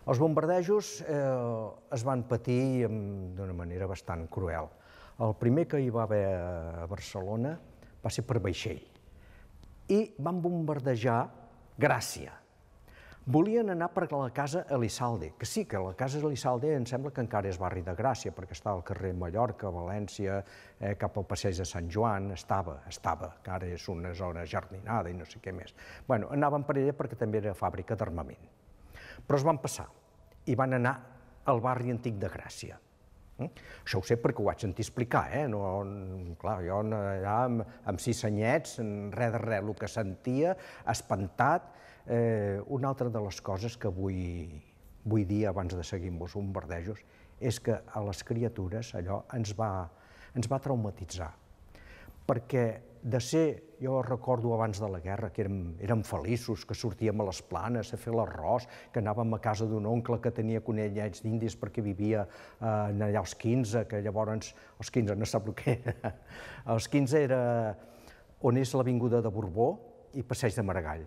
Els bombardejos es van patir d'una manera bastant cruel. El primer que hi va haver a Barcelona va ser per vaixell i van bombardejar Gràcia. Volien anar per la casa Elizalde, que sí, que la casa Elizalde em sembla que encara és barri de Gràcia, perquè està al carrer Mallorca, València, cap al passeig de Sant Joan, estava, que ara és una zona jardinada i no sé què més. Bueno, anaven per ella perquè també era fàbrica d'armament. Però es van passar i van anar al barri antic de Gràcia. Això ho sé perquè ho vaig sentir explicar, clar, jo allà amb 6 anyets, res de res, el que sentia, espantat. Una altra de les coses que vull dir abans de seguir amb els bombardejos és que a les criatures allò ens va traumatitzar, perquè de ser, jo recordo abans de la guerra, que érem feliços, que sortíem a les planes a fer l'arròs, que anàvem a casa d'un oncle que tenia conillets d'indis perquè vivia allà als 15, que llavors, els 15 no sap el que era, els 15 era on és l'avinguda de Borbó i Passeig de Maragall.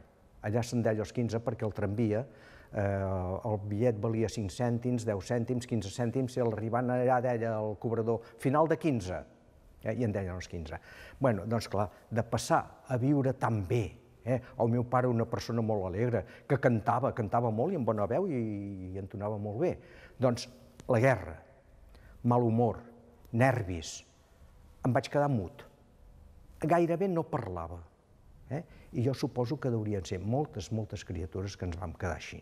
Allà se'n deia els 15 perquè el tramvia, el bitllet valia 5 cèntims, 10 cèntims, 15 cèntims, i arribant allà deia el cobrador, final de 15, i en deien els 15. Bé, doncs clar, de passar a viure tan bé, el meu pare una persona molt alegre, que cantava molt i amb bona veu i entonava molt bé. Doncs la guerra, mal humor, nervis, em vaig quedar mut. Gairebé no parlava. I jo suposo que deurien ser moltes criatures que ens vam quedar així.